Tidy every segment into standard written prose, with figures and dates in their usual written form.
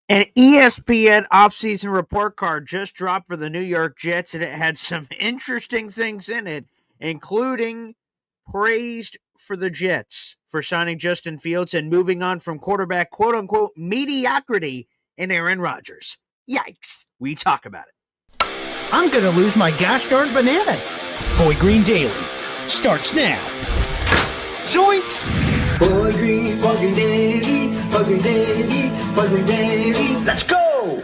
An ESPN offseason report card just dropped for the New York Jets, and it had some interesting things in it, including praised for the Jets for signing Justin Fields and moving on from quarterback quote-unquote mediocrity in Aaron Rodgers. Yikes. We talk about it. I'm going to lose my gosh darn bananas. Boy Green Daily starts now. Zoinks! Boy Green Daily, Boy Green Daily, Boy Green Daily. Let's go!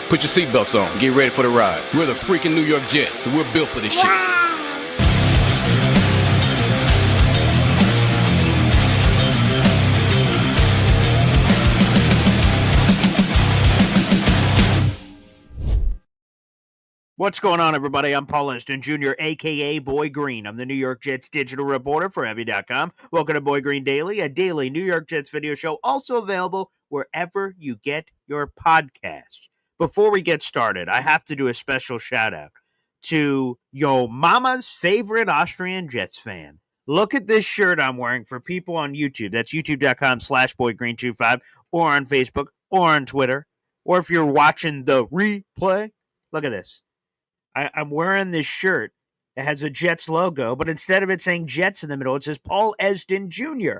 Put your seatbelts on. Get ready for the ride. We're the freaking New York Jets, so we're built for this shit. What's going on, everybody? I'm Paul Liston Jr., a.k.a. Boy Green. I'm the New York Jets digital reporter for Heavy.com. Welcome to Boy Green Daily, a daily New York Jets video show, also available wherever you get your podcast. Before we get started, I have to do a special shout-out to yo mama's favorite Austrian Jets fan. Look at this shirt I'm wearing for people on YouTube. That's youtube.com/boygreen25, or on Facebook, or on Twitter, or if you're watching the replay, look at this. I'm wearing this shirt that has a Jets logo, but instead of it saying Jets in the middle, it says Paul Esden Jr.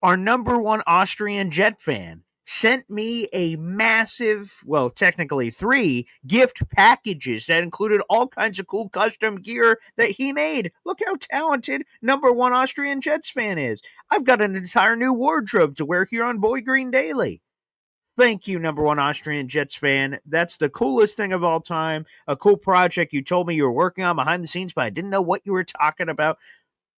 Our number one Austrian Jet fan sent me a massive, well, technically 3 gift packages that included all kinds of cool custom gear that he made. Look how talented number one Austrian Jets fan is. I've got an entire new wardrobe to wear here on Boy Green Daily. Thank you, number one Austrian Jets fan. That's the coolest thing of all time. A cool project you told me you were working on behind the scenes, but I didn't know what you were talking about.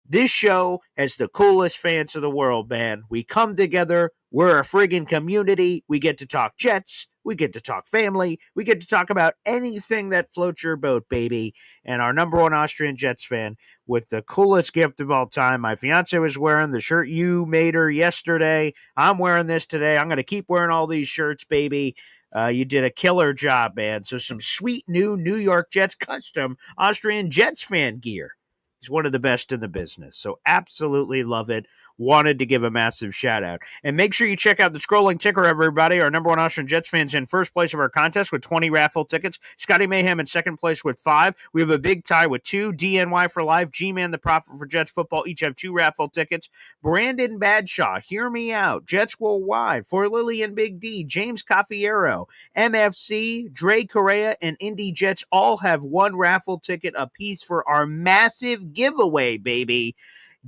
This show has the coolest fans of the world, man. We come together. We're a friggin' community. We get to talk Jets. We get to talk family. We get to talk about anything that floats your boat, baby. And our number one Austrian Jets fan with the coolest gift of all time. My fiance was wearing the shirt you made her yesterday. I'm wearing this today. I'm going to keep wearing all these shirts, baby. You did a killer job, man. So some sweet new New York Jets custom Austrian Jets fan gear. He's one of the best in the business. So absolutely love it. Wanted to give a massive shout out. And make sure you check out the scrolling ticker, everybody. Our number one Austrian Jets fans in first place of our contest with 20 raffle tickets. Scotty Mayhem in second place with 5. We have a big tie with 2. DNY for life. G-Man, the Prophet for Jets football, each have 2 raffle tickets. Brandon Badshaw, Hear Me Out, Jets Worldwide, For Lily and Big D, James Cafiero, MFC, Dre Correa, and Indy Jets all have 1 raffle ticket apiece for our massive giveaway, baby.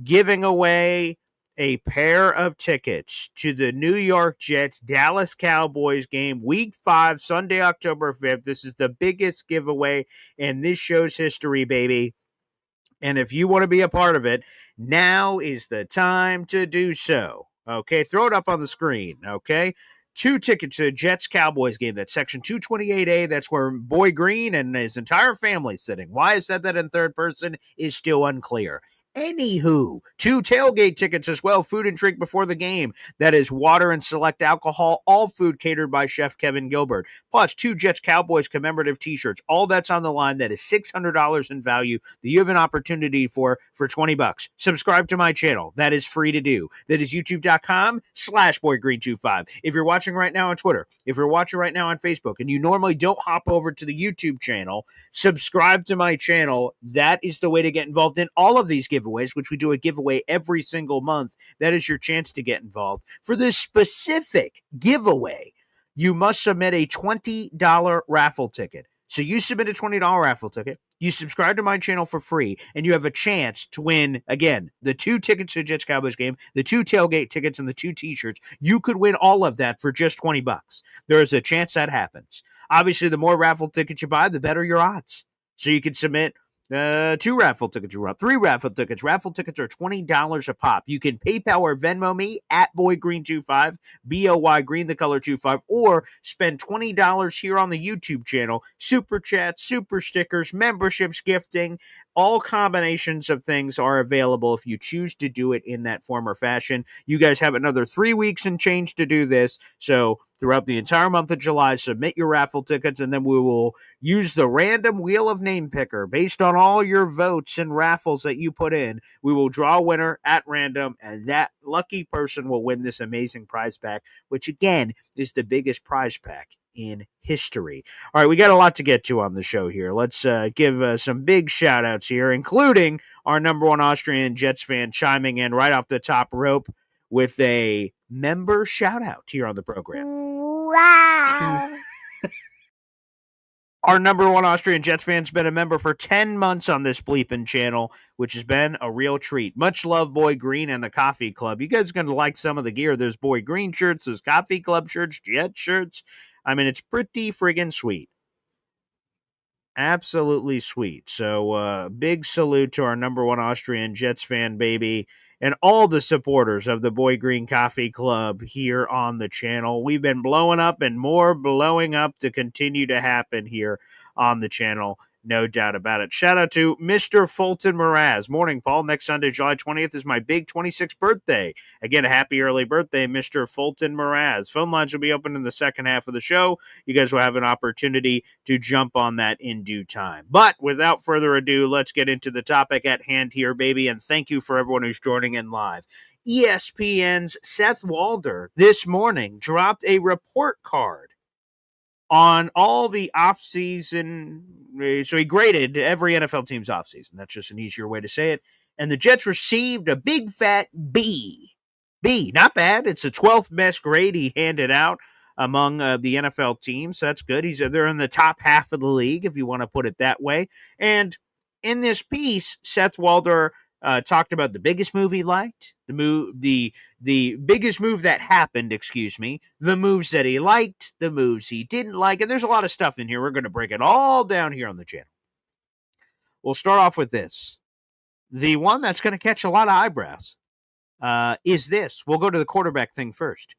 Giving away a pair of tickets to the New York Jets Dallas Cowboys game, Week 5, Sunday, October 5th. This is the biggest giveaway in this show's history, baby. And if you want to be a part of it, now is the time to do so. Okay, throw it up on the screen, okay? 2 tickets to the Jets-Cowboys game. That's section 228A. That's where Boy Green and his entire family is sitting. Why I said that in third person is still unclear. Anywho, 2 tailgate tickets as well, food and drink before the game. That is water and select alcohol, all food catered by Chef Kevin Gilbert. Plus 2 Jets Cowboys commemorative t-shirts. All that's on the line. That is $600 in value that you have an opportunity for $20. Subscribe to my channel. That is free to do. That is youtube.com/boygreen25. If you're watching right now on Twitter, if you're watching right now on Facebook, and you normally don't hop over to the YouTube channel, subscribe to my channel. That is the way to get involved in all of these giveaways, which we do a giveaway every single month. That is your chance to get involved. For this specific giveaway, you must submit a $20 raffle ticket. So you submit a $20 raffle ticket, you subscribe to my channel for free, and you have a chance to win, again, the 2 tickets to the Jets Cowboys game, the 2 tailgate tickets, and the 2 t-shirts. You could win all of that for just $20. There is a chance that happens. Obviously, the more raffle tickets you buy, the better your odds. So you can submit 2 raffle tickets, 3 raffle tickets. Raffle tickets are $20 a pop. You can PayPal or Venmo me at BoyGreen25, BOY Green, the color 25, or spend $20 here on the YouTube channel. Super chats, super stickers, memberships, gifting, all combinations of things are available if you choose to do it in that form or fashion. You guys have another 3 weeks and change to do this. So throughout the entire month of July, submit your raffle tickets, and then we will use the random wheel of name picker based on all your votes and raffles that you put in. We will draw a winner at random, and that lucky person will win this amazing prize pack, which again is the biggest prize pack in history. All right, we got a lot to get to on the show here. Let's give some big shout outs here, including our number one Austrian Jets fan chiming in right off the top rope with a member shout out here on the program. Wow. Our number one Austrian Jets fan's been a member for 10 months on this bleeping channel, which has been a real treat. Much love, Boy Green and the Coffee Club. You guys are going to like some of the gear. There's Boy Green shirts, there's Coffee Club shirts, Jet shirts. I mean, it's pretty friggin' sweet. Absolutely sweet. So, big salute to our number one Austrian Jets fan, baby, and all the supporters of the Boy Green Coffee Club here on the channel. We've been blowing up and more blowing up to continue to happen here on the channel. No doubt about it. Shout out to Mr. Fulton Mraz. Morning, Paul. Next Sunday, July 20th, is my big 26th birthday. Again, a happy early birthday, Mr. Fulton Mraz. Phone lines will be open in the second half of the show. You guys will have an opportunity to jump on that in due time. But without further ado, let's get into the topic at hand here, baby. And thank you for everyone who's joining in live. ESPN's Seth Walder this morning dropped a report card on all the offseason. So he graded every NFL team's offseason. That's just an easier way to say it. And the Jets received a big fat B. B, not bad. It's the 12th best grade he handed out among the NFL teams. So that's good. They're in the top half of the league, if you want to put it that way. And in this piece, Seth Walder talked about the biggest move he liked, the biggest move that happened, the moves that he liked, the moves he didn't like, and there's a lot of stuff in here. We're going to break it all down here on the channel. We'll start off with this. The one that's going to catch a lot of eyebrows is this. We'll go to the quarterback thing first.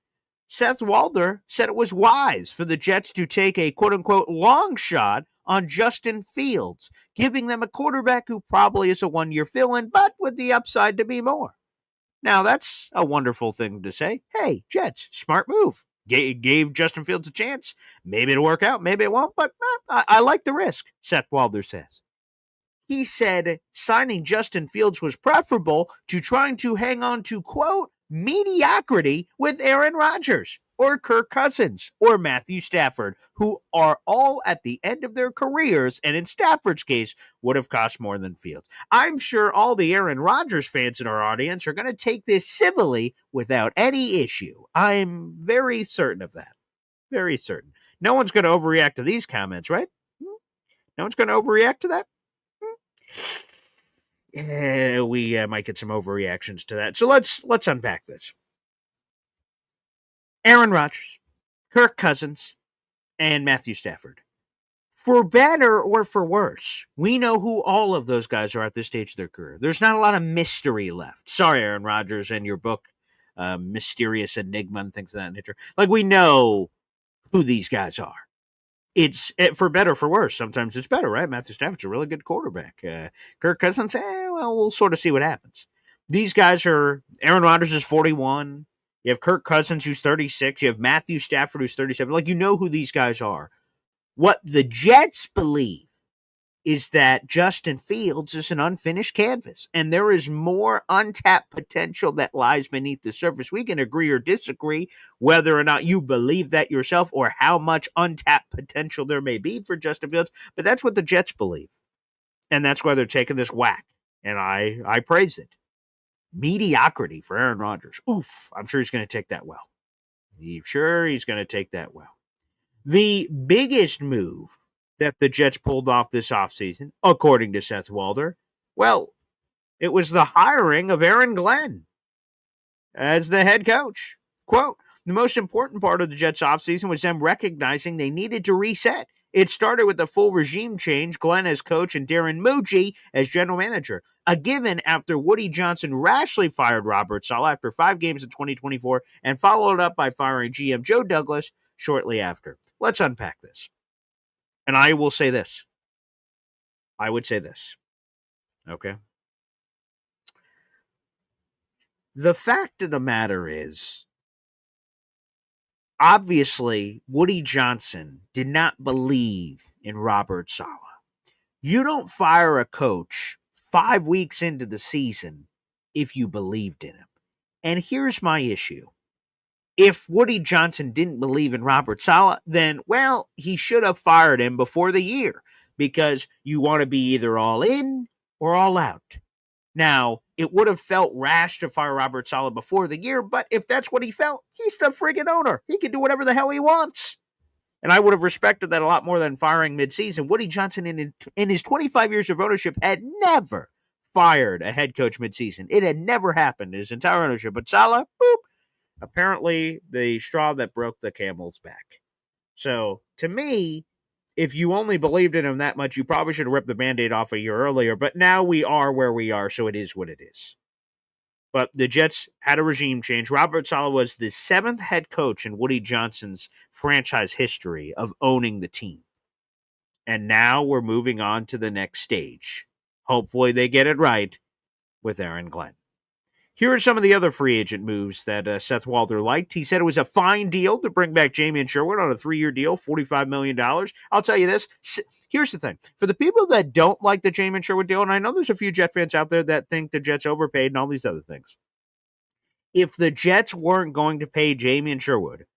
Seth Walder said it was wise for the Jets to take a quote-unquote long shot on Justin Fields, giving them a quarterback who probably is a one-year fill-in, but with the upside to be more. Now, that's a wonderful thing to say. Hey, Jets, smart move. Gave Justin Fields a chance. Maybe it'll work out, maybe it won't, but I like the risk, Seth Walder says. He said signing Justin Fields was preferable to trying to hang on to, quote, mediocrity with Aaron Rodgers or Kirk Cousins or Matthew Stafford, who are all at the end of their careers, and in Stafford's case, would have cost more than Fields. I'm sure all the Aaron Rodgers fans in our audience are going to take this civilly without any issue. I'm very certain of that. Very certain. No one's going to overreact to these comments, right? No one's going to overreact to that? We might get some overreactions to that. So let's unpack this. Aaron Rodgers, Kirk Cousins, and Matthew Stafford. For better or for worse, we know who all of those guys are at this stage of their career. There's not a lot of mystery left. Sorry, Aaron Rodgers, and your book, Mysterious Enigma and things of that nature. Like, we know who these guys are. It's for better or for worse. Sometimes it's better, right? Matthew Stafford's a really good quarterback. Kirk Cousins, well, we'll sort of see what happens. These guys are, Aaron Rodgers is 41. You have Kirk Cousins, who's 36. You have Matthew Stafford, who's 37. Like, you know who these guys are. What the Jets believe is that Justin Fields is an unfinished canvas, and there is more untapped potential that lies beneath the surface. We can agree or disagree whether or not you believe that yourself or how much untapped potential there may be for Justin Fields, but that's what the Jets believe, and that's why they're taking this whack, and I praise it. Mediocrity for Aaron Rodgers. Oof, I'm sure he's going to take that well. The biggest move that the Jets pulled off this offseason, according to Seth Walder, well, it was the hiring of Aaron Glenn as the head coach. Quote, the most important part of the Jets offseason was them recognizing they needed to reset. It started with the full regime change, Glenn as coach and Darren Mucci as general manager. A given after Woody Johnson rashly fired Robert Saleh after 5 games in 2024 and followed up by firing GM Joe Douglas shortly after. Let's unpack this. And I will say this. I would say this. Okay. The fact of the matter is, obviously, Woody Johnson did not believe in Robert Saleh. You don't fire a coach 5 weeks into the season if you believed in him. And here's my issue. If Woody Johnson didn't believe in Robert Saleh, then, well, he should have fired him before the year because you want to be either all in or all out. Now, it would have felt rash to fire Robert Saleh before the year, but if that's what he felt, he's the friggin' owner. He can do whatever the hell he wants. And I would have respected that a lot more than firing midseason. Woody Johnson, in his 25 years of ownership, had never fired a head coach midseason. It had never happened in his entire ownership. But Saleh, boop, apparently the straw that broke the camel's back. So, to me, if you only believed in him that much, you probably should have ripped the Band-Aid off a year earlier. But now we are where we are, so it is what it is. But the Jets had a regime change. Robert Saleh was the 7th head coach in Woody Johnson's franchise history of owning the team. And now we're moving on to the next stage. Hopefully they get it right with Aaron Glenn. Here are some of the other free agent moves that Seth Walder liked. He said it was a fine deal to bring back Jamien Sherwood on a 3-year deal, $45 million. I'll tell you this. Here's the thing. For the people that don't like the Jamien Sherwood deal, and I know there's a few Jet fans out there that think the Jets overpaid and all these other things. If the Jets weren't going to pay Jamien Sherwood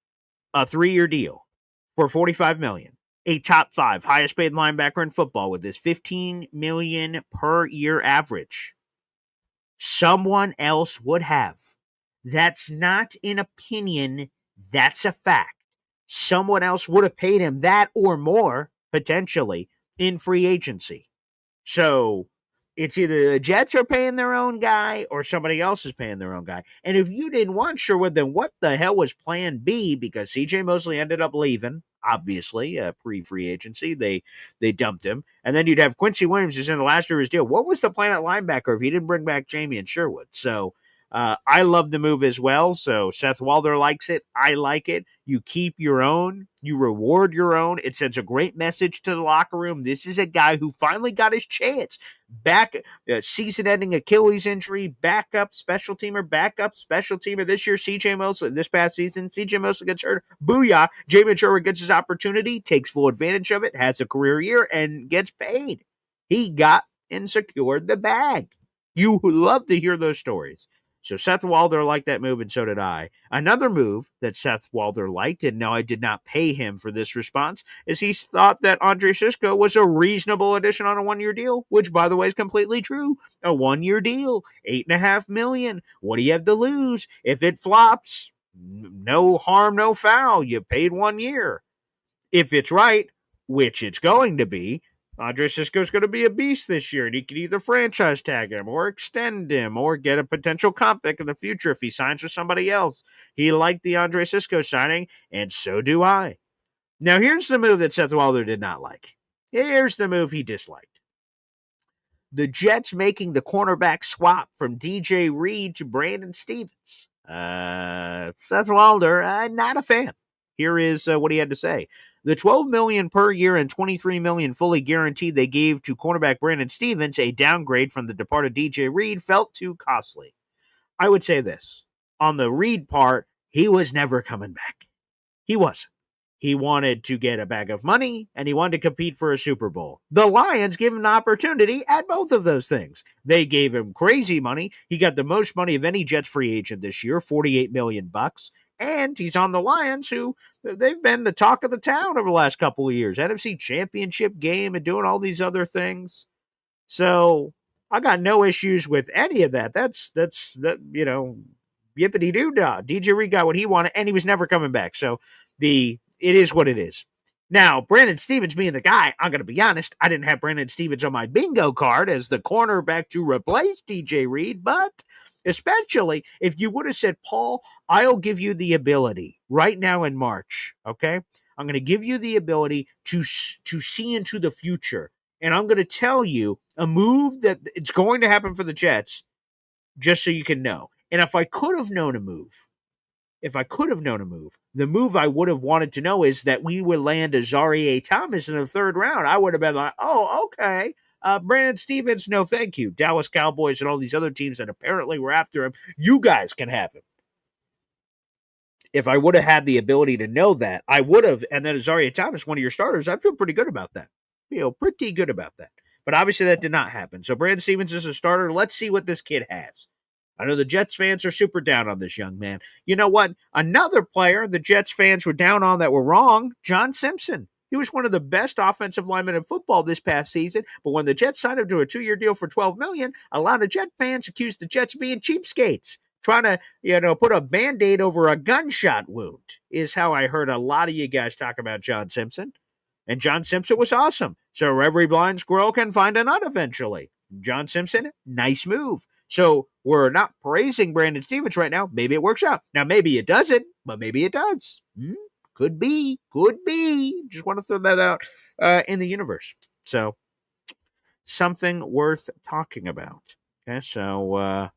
a 3-year deal for $45 million, a top 5 highest paid linebacker in football with this $15 million per year average, someone else would have. That's not an opinion. That's a fact. Someone else would have paid him that or more, potentially, in free agency. So it's either the Jets are paying their own guy or somebody else is paying their own guy. And if you didn't want Sherwood, then what the hell was plan B? Because CJ Mosley ended up leaving, obviously, pre-free agency. They dumped him. And then you'd have Quincy Williams who's in the last year of his deal. What was the plan at linebacker if he didn't bring back Jamien Sherwood? So I love the move as well. So Seth Walder likes it. I like it. You keep your own. You reward your own. It sends a great message to the locker room. This is a guy who finally got his chance. Back season-ending Achilles injury, backup special teamer. This year, CJ Mosley. This past season, CJ Mosley gets hurt. Booyah. Jamien Sherwood gets his opportunity, takes full advantage of it, has a career year, and gets paid. He got and secured the bag. You love to hear those stories. So Seth Walder liked that move, and so did I. Another move that Seth Walder liked, and no, I did not pay him for this response, is he thought that Andre Sisco was a reasonable addition on a 1-year deal, which, by the way, is completely true. A 1-year deal, $8.5 million. What do you have to lose? If it flops, no harm, no foul. You paid 1 year. If it's right, which it's going to be, Andre Sisco's going to be a beast this year, and he could either franchise tag him or extend him or get a potential comp pick in the future if he signs with somebody else. He liked the Andre Sisco signing, and so do I. Now, here's the move that Seth Walder did not like. Here's the move he disliked. The Jets making the cornerback swap from DJ Reed to Brandon Stephens. Seth Walder, not a fan. Here is what he had to say. The $12 million per year and $23 million fully guaranteed they gave to cornerback Brandon Stephens, a downgrade from the departed DJ Reed, felt too costly. I would say this. On the Reed part, he was never coming back. He wasn't. He wanted to get a bag of money, and he wanted to compete for a Super Bowl. The Lions gave him an opportunity at both of those things. They gave him crazy money. He got the most money of any Jets free agent this year, $48 million. And he's on the Lions, who they've been the talk of the town over the last couple of years. NFC Championship game and doing all these other things. So I got no issues with any of that. That's yippity-doo-dah. DJ Reed got what he wanted, and he was never coming back. So it is what it is. Now, Brandon Stephens being the guy, I'm going to be honest, I didn't have Brandon Stephens on my bingo card as the cornerback to replace DJ Reed, but especially if you would have said, Paul, I'll give you the ability right now in March, okay? I'm going to give you the ability to see into the future, and I'm going to tell you a move that it's going to happen for the Jets just so you can know. And if I could have known a move, the move I would have wanted to know is that we would land Azareye'h Thomas in the 3rd round. I would have been like, oh, okay. Brandon Stevens, no thank you. Dallas Cowboys and all these other teams that apparently were after him, you guys can have him. If I would have had the ability to know that, I would have, and then Azaria Thomas, one of your starters, I feel pretty good about that. Pretty good about that. But obviously that did not happen. So Brandon Stevens is a starter. Let's see what this kid has. I know the Jets fans are super down on this young man. You know what? Another player the Jets fans were down on that were wrong, John Simpson. He was one of the best offensive linemen in football this past season, but when the Jets signed him to a 2-year deal for $12 million, a lot of Jet fans accused the Jets of being cheapskates, trying to, put a Band-Aid over a gunshot wound, is how I heard a lot of you guys talk about John Simpson. And John Simpson was awesome. So every blind squirrel can find a nut eventually. John Simpson, nice move. So we're not praising Brandon Stevens right now. Maybe it works out. Now, maybe it doesn't, but maybe it does. Could be. Just want to throw that out in the universe. So something worth talking about. Okay, so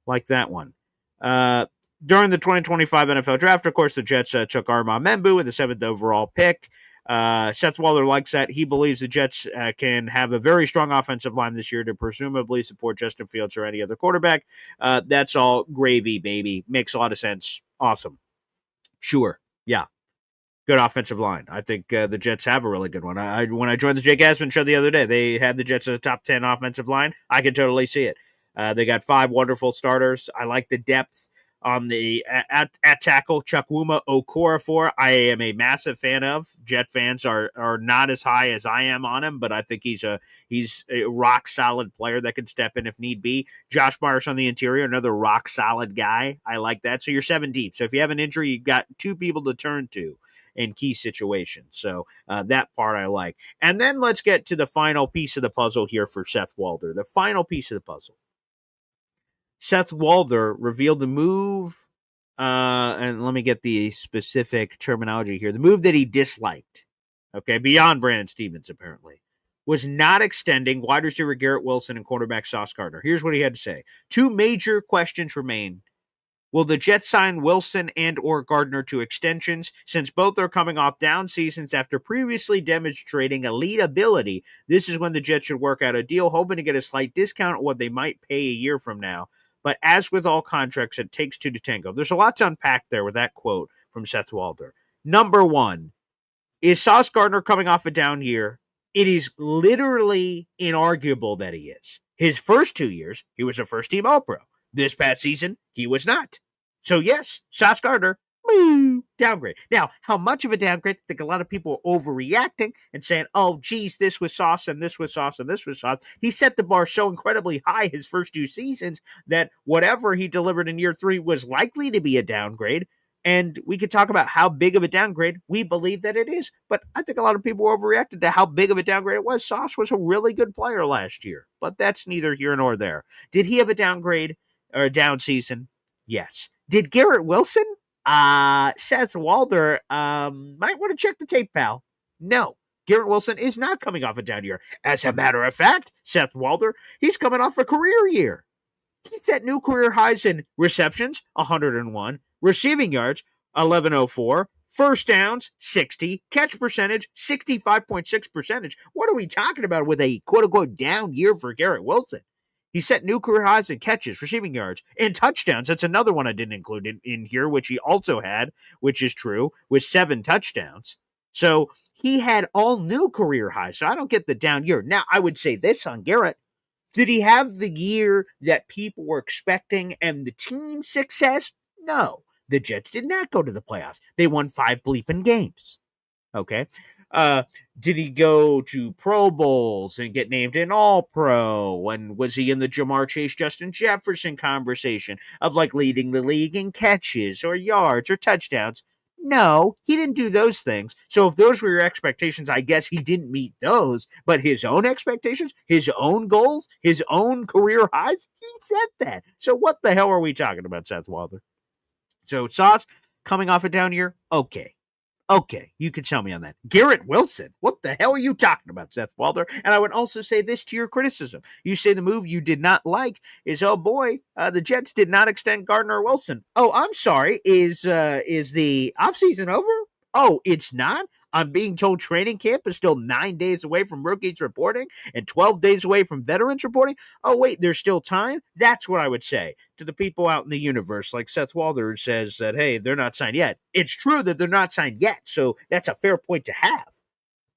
like that one. During the 2025 NFL Draft, of course, the Jets took Armand Membu with the 7th overall pick. Seth Walder likes that. He believes the Jets can have a very strong offensive line this year to presumably support Justin Fields or any other quarterback. That's all gravy, baby. Makes a lot of sense. Awesome. Sure. Yeah. Good offensive line. I think the Jets have a really good one. When I joined the Jake Asman show the other day, they had the Jets as a top 10 offensive line. I can totally see it. They got 5 wonderful starters. I like the depth on the at tackle. Chukwuma Okorafor, I am a massive fan of. Jet fans are not as high as I am on him, but I think he's a rock solid player that can step in if need be. Josh Myers on the interior, another rock solid guy. I like that. So you're 7 deep. So if you have an injury, you've got 2 people to turn to in key situations. So that part I like. And then let's get to the final piece of the puzzle here for Seth Walder. The final piece of the puzzle. Seth Walder revealed the move, and let me get the specific terminology here. The move that he disliked, okay, beyond Brandon Stevens apparently, was not extending wide receiver Garrett Wilson and cornerback Sauce Gardner. Here's what he had to say. 2 major questions remain. Will the Jets sign Wilson and or Gardner to extensions? Since both are coming off down seasons after previously demonstrating elite ability, this is when the Jets should work out a deal, hoping to get a slight discount on what they might pay a year from now. But as with all contracts, it takes 2 to tango. There's a lot to unpack there with that quote from Seth Walder. Number 1, is Sauce Gardner coming off a down year? It is literally inarguable that he is. His first 2 years, he was a first-team All-Pro. This past season, he was not. So yes, Sauce Gardner, downgrade. Now, how much of a downgrade? I think a lot of people are overreacting and saying, oh, geez, this was Sauce and this was Sauce and this was Sauce. He set the bar so incredibly high his first 2 seasons that whatever he delivered in year 3 was likely to be a downgrade. And we could talk about how big of a downgrade we believe that it is. But I think a lot of people overreacted to how big of a downgrade it was. Sauce was a really good player last year, but that's neither here nor there. Did he have a downgrade or a down season? Yes. Did Garrett Wilson? Seth Walder might want to check the tape, pal. No, Garrett Wilson is not coming off a down year. As a matter of fact, Seth Walder, he's coming off a career year. He set new career highs in receptions, 101, receiving yards, 1104, first downs, 60, catch percentage, 65.6%. What are we talking about with a quote-unquote down year for Garrett Wilson? He set new career highs in catches, receiving yards, and touchdowns. That's another one I didn't include in here, which he also had, which is true, with 7 touchdowns. So he had all new career highs. So I don't get the down year. Now, I would say this on Garrett. Did he have the year that people were expecting and the team success? No. The Jets did not go to the playoffs. They won 5 bleeping games. Okay. Did he go to Pro Bowls and get named an All-Pro? And was he in the Jamar Chase, Justin Jefferson conversation of like leading the league in catches or yards or touchdowns? No, he didn't do those things. So if those were your expectations, I guess he didn't meet those. But his own expectations, his own goals, his own career highs, he said that. So what the hell are we talking about, Seth Walder? So Sauce coming off a down year? Okay, you can tell me on that. Garrett Wilson, what the hell are you talking about, Seth Walder? And I would also say this to your criticism. You say the move you did not like is, oh boy, the Jets did not extend Gardner or Wilson. Oh, I'm sorry. Is the offseason over? Oh, it's not? I'm being told training camp is still 9 days away from rookies reporting and 12 days away from veterans reporting. Oh, wait, there's still time? That's what I would say to the people out in the universe, like Seth Walder says that, hey, they're not signed yet. It's true that they're not signed yet, so that's a fair point to have.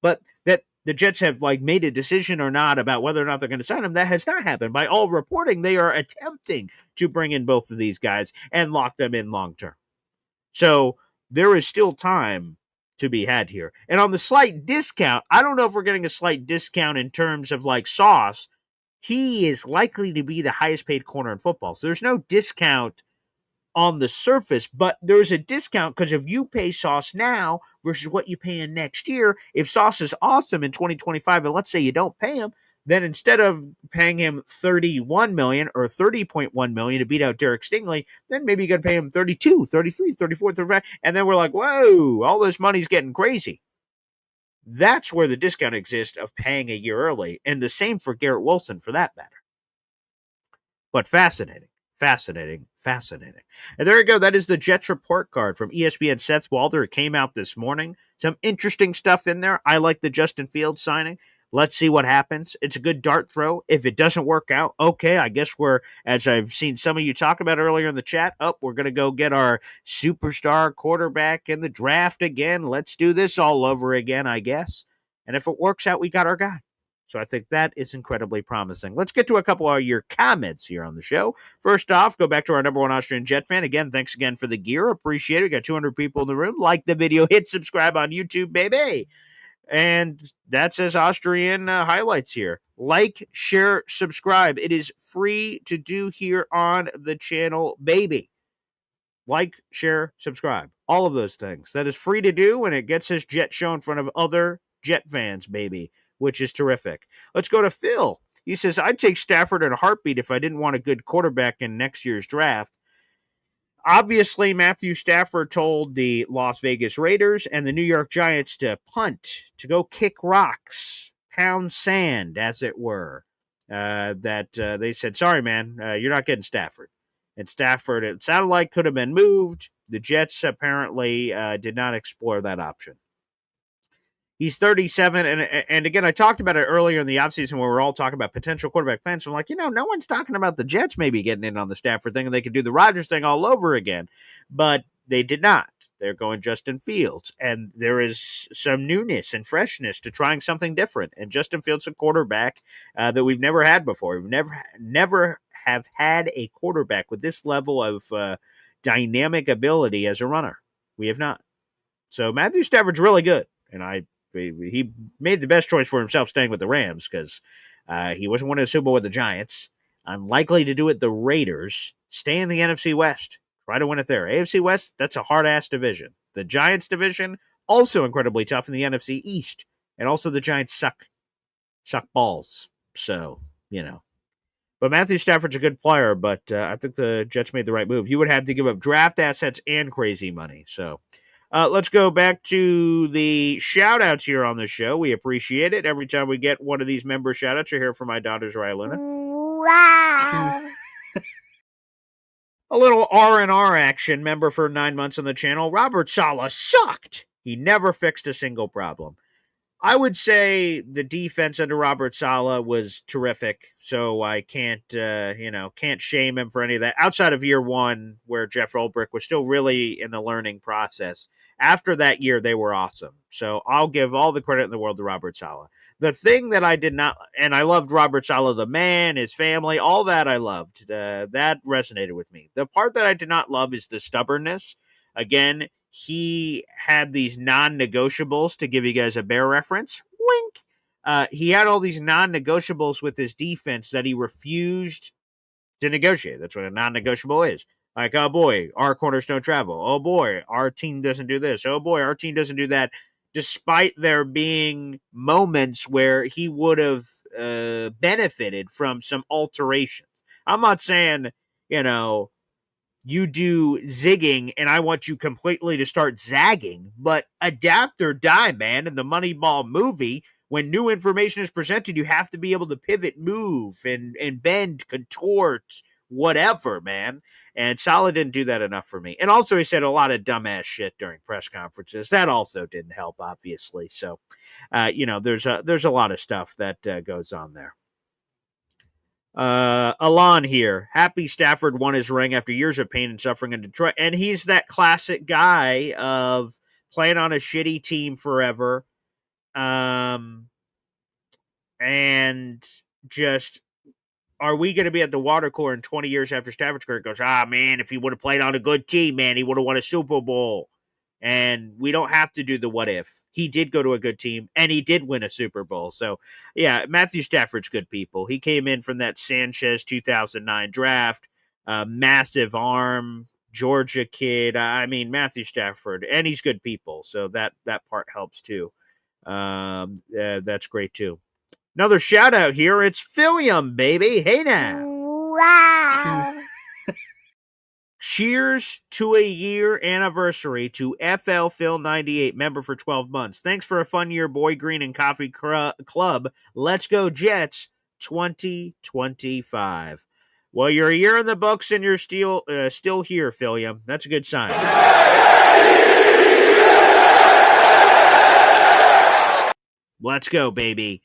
But that the Jets have made a decision or not about whether or not they're going to sign him, that has not happened. By all reporting, they are attempting to bring in both of these guys and lock them in long term. So there is still time to be had here. And on the slight discount, I don't know if we're getting a slight discount in terms of Sauce. He is likely to be the highest paid corner in football. So there's no discount on the surface, but there's a discount because if you pay Sauce now versus what you pay in next year, if Sauce is awesome in 2025, and let's say you don't pay him, then instead of paying him $31 million or $30.1 million to beat out Derek Stingley, then maybe you got to pay him 32, 33, 34, 35, and then we're like, whoa, all this money's getting crazy. That's where the discount exists of paying a year early, and the same for Garrett Wilson for that matter. But fascinating. Fascinating. And there you go. That is the Jets report card from ESPN Seth Walder. It came out this morning. Some interesting stuff in there. I like the Justin Fields signing. Let's see what happens. It's a good dart throw. If it doesn't work out, okay, I guess we're, as I've seen some of you talk about earlier in the chat, we're going to go get our superstar quarterback in the draft again. Let's do this all over again, I guess. And if it works out, we got our guy. So I think that is incredibly promising. Let's get to a couple of your comments here on the show. First off, go back to our number one Austrian Jet fan. Again, thanks again for the gear. Appreciate it. We got 200 people in the room. Like the video. Hit subscribe on YouTube, baby. And that says Austrian highlights here. Like, share, subscribe. It is free to do here on the channel, baby. Like, share, subscribe. All of those things. That is free to do, and it gets his Jet show in front of other Jet fans, baby, which is terrific. Let's go to Phil. He says, I'd take Stafford in a heartbeat if I didn't want a good quarterback in next year's draft. Obviously, Matthew Stafford told the Las Vegas Raiders and the New York Giants to punt, to go kick rocks, pound sand, as it were. They said, sorry, man, you're not getting Stafford. And Stafford, it sounded like, could have been moved. The Jets apparently did not explore that option. He's 37, and again, I talked about it earlier in the offseason when we were all talking about potential quarterback plans. So I'm like, no one's talking about the Jets maybe getting in on the Stafford thing, and they could do the Rodgers thing all over again. But they did not. They're going Justin Fields, and there is some newness and freshness to trying something different. And Justin Fields is a quarterback that we've never had before. We've never have had a quarterback with this level of dynamic ability as a runner. We have not. So Matthew Stafford's really good, and he made the best choice for himself staying with the Rams because he wasn't winning a Super Bowl with the Giants. Unlikely to do it the Raiders. Stay in the NFC West. Try to win it there. AFC West, that's a hard-ass division. The Giants division, also incredibly tough in the NFC East. And also the Giants suck balls. So, But Matthew Stafford's a good player, but I think the Jets made the right move. You would have to give up draft assets and crazy money. So let's go back to the shout-outs here on the show. We appreciate it. Every time we get one of these member shout-outs, you're here for my daughters, Raya Luna. Wow. A little R&R action. Member for 9 months on the channel. Robert Saleh sucked. He never fixed a single problem. I would say the defense under Robert Saleh was terrific, so I can't shame him for any of that. Outside of year one, where Jeff Ulbrich was still really in the learning process, after that year, they were awesome. So I'll give all the credit in the world to Robert Saleh. The thing that I did not, and I loved Robert Saleh, the man, his family, all that I loved. That resonated with me. The part that I did not love is the stubbornness. Again, he had these non-negotiables, to give you guys a Bear reference. Wink. He had all these non-negotiables with his defense that he refused to negotiate. That's what a non-negotiable is. Like, oh boy, our corners don't travel. Oh boy, our team doesn't do this. Oh boy, our team doesn't do that. Despite there being moments where he would have benefited from some alterations. I'm not saying, you do zigging and I want you completely to start zagging, but adapt or die, man. In the Moneyball movie, when new information is presented, you have to be able to pivot, move, and bend, contort, whatever, man. And Saleh didn't do that enough for me. And also, he said a lot of dumbass shit during press conferences. That also didn't help, obviously. So, there's a lot of stuff that goes on there. Alon here. Happy Stafford won his ring after years of pain and suffering in Detroit. And he's that classic guy of playing on a shitty team forever. And just, are we going to be at the water cooler in 20 years after Stafford's career? Goes, man, if he would have played on a good team, man, he would have won a Super Bowl. And we don't have to do the what if. He did go to a good team, and he did win a Super Bowl. So, yeah, Matthew Stafford's good people. He came in from that Sanchez 2009 draft, massive arm, Georgia kid. I mean, Matthew Stafford, and he's good people. So that part helps too. That's great too. Another shout out here. It's Philium, baby. Hey now. Wow. Cheers to a year anniversary to FL Phil 98, member for 12 months. Thanks for a fun year, Boy Green and Coffee Club. Let's go Jets 2025. Well, you're a year in the books and you're still here, Philium. That's a good sign. Let's go, baby.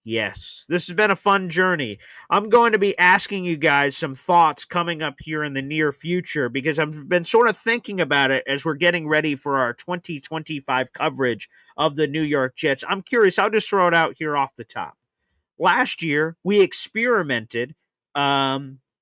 Yes, this has been a fun journey. I'm going to be asking you guys some thoughts coming up here in the near future because I've been sort of thinking about it as we're getting ready for our 2025 coverage of the New York Jets. I'm curious. I'll just throw it out here off the top. Last year, we experimented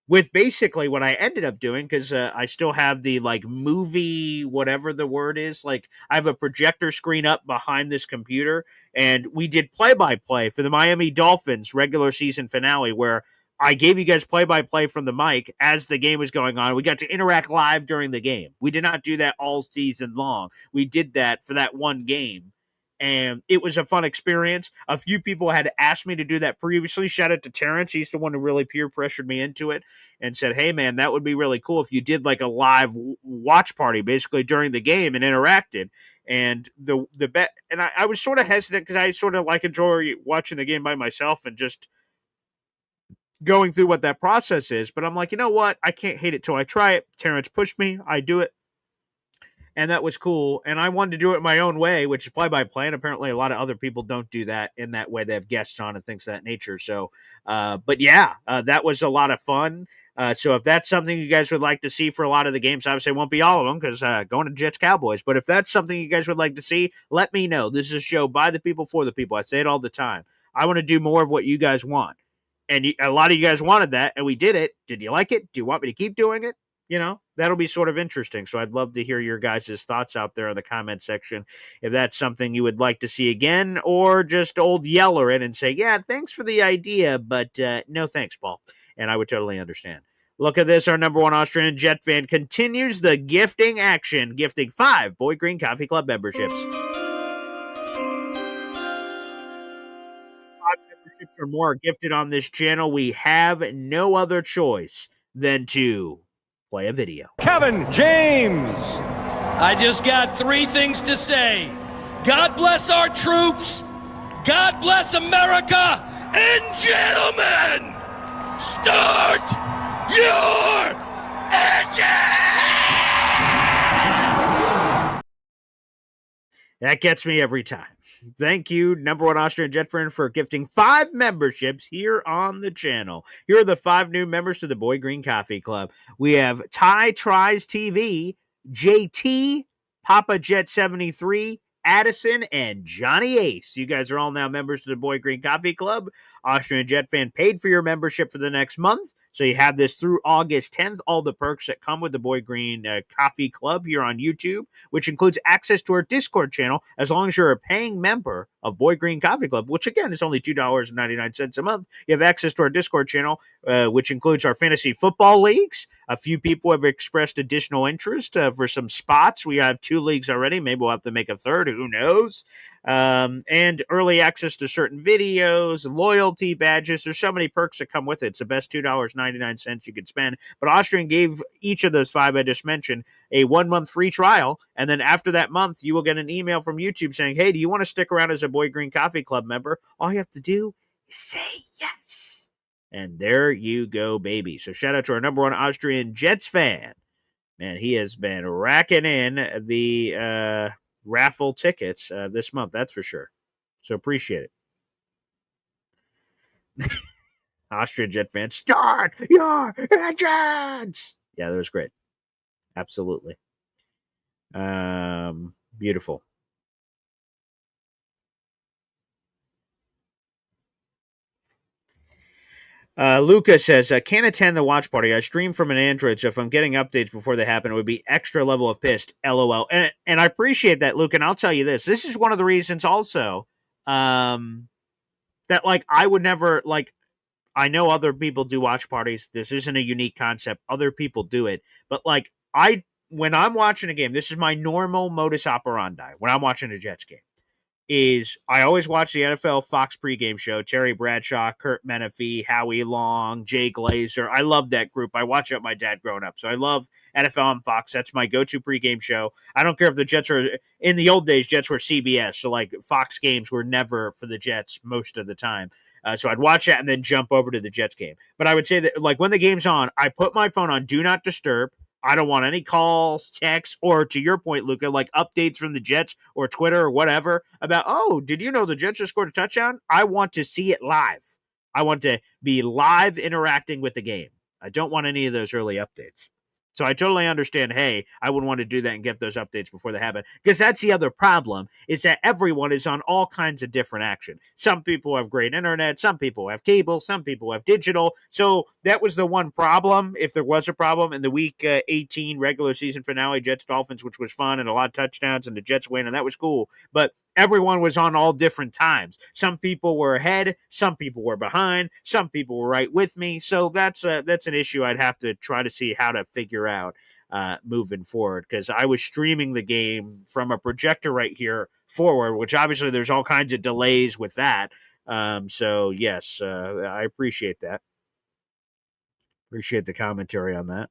with basically what I ended up doing because I still have the movie, whatever the word is. I have a projector screen up behind this computer, and we did play-by-play for the Miami Dolphins regular season finale where I gave you guys play-by-play from the mic as the game was going on. We got to interact live during the game. We did not do that all season long. We did that for that one game. And it was a fun experience. A few people had asked me to do that previously. Shout out to Terrence. He's the one who really peer pressured me into it and said, hey, man, that would be really cool if you did a live watch party basically during the game and interacted. And the bet, and I was sort of hesitant because I sort of enjoy watching the game by myself and just going through what that process is. But I'm like, you know what? I can't hate it till I try it. Terrence pushed me. I do it. And that was cool. And I wanted to do it my own way, which is play-by-play. And apparently a lot of other people don't do that in that way. They have guests on and things of that nature. So, that was a lot of fun. So if that's something you guys would like to see for a lot of the games, obviously it won't be all of them because going to Jets Cowboys. But if that's something you guys would like to see, let me know. This is a show by the people for the people. I say it all the time. I want to do more of what you guys want. And a lot of you guys wanted that, and we did it. Did you like it? Do you want me to keep doing it? That'll be sort of interesting. So I'd love to hear your guys' thoughts out there in the comment section. If that's something you would like to see again, or just old yeller it and say, yeah, thanks for the idea, but no thanks, Paul. And I would totally understand. Look at this. Our number one Austrian Jet fan continues the gifting action, gifting 5 Boy Green Coffee Club memberships. 5 memberships or more gifted on this channel. We have no other choice than to play a video. Kevin James. I just got 3 things to say. God bless our troops. God bless America. And gentlemen, start your engine! That gets me every time. Thank you, number one Austrian Jet friend, for gifting 5 memberships here on the channel. Here are the 5 new members to the Boy Green Coffee Club. We have Ty Tries TV, JT, Papa Jet 73, Addison, and Johnny Ace. You guys are all now members of the Boy Green Coffee Club. Austrian Jet fan paid for your membership for the next month, so you have this through August 10th. All the perks that come with the Boy Green Coffee Club here on YouTube, which includes access to our Discord channel, as long as you're a paying member of Boy Green Coffee Club, which again is only $2.99 a month. You have access to our Discord channel, which includes our fantasy football leagues. A few people have expressed additional interest for some spots. We have 2 leagues already. Maybe we'll have to make a third. Who knows? And early access to certain videos, loyalty badges. There's so many perks that come with it. It's the best $2.99 you could spend. But Austrian gave each of those 5 I just mentioned a 1-month free trial. And then after that month, you will get an email from YouTube saying, hey, do you want to stick around as a Boy Green Coffee Club member? All you have to do is say yes. And there you go, baby. So shout out to our number one Austrian Jets fan. Man, he has been racking in the raffle tickets this month, that's for sure. So appreciate it. Austrian Jet fan, start your engines! Yeah, that was great. Absolutely. Beautiful. Luca says, can't attend the watch party. I stream from an Android, so if I'm getting updates before they happen, it would be extra level of pissed. LOL. And I appreciate that, Luca, and I'll tell you this. This is one of the reasons also that, like, I would never, like, I know other people do watch parties. This isn't a unique concept. Other people do it. But, like, when I'm watching a game, this is my normal modus operandi when I'm watching a Jets game. Is I always watch the NFL Fox pregame show. Terry Bradshaw, Kurt Menefee, Howie Long, Jay Glazer. I love that group. I watch it with my dad growing up. So I love NFL on Fox. That's my go-to pregame show. I don't care if the Jets are, in the old days, Jets were CBS. So like Fox games were never for the Jets most of the time. So I'd watch that and then jump over to the Jets game. But I would say that like when the game's on, I put my phone on Do Not Disturb. I don't want any calls, texts, or to your point, Luca, like updates from the Jets or Twitter or whatever about, oh, did you know the Jets just scored a touchdown? I want to see it live. I want to be live interacting with the game. I don't want any of those early updates. So I totally understand, hey, I would want to do that and get those updates before they happen. Because that's the other problem, is that everyone is on all kinds of different action. Some people have great internet, some people have cable, some people have digital. So that was the one problem, if there was a problem, in the Week 18 regular season finale, Jets-Dolphins, which was fun and a lot of touchdowns, and the Jets win, and that was cool. But everyone was on all different times. Some people were ahead, some people were behind, some people were right with me. So that's an issue I'd have to try to see how to figure out moving forward, because I was streaming the game from a projector right here forward, which obviously there's all kinds of delays with that. So yes, I appreciate that. Appreciate the commentary on that.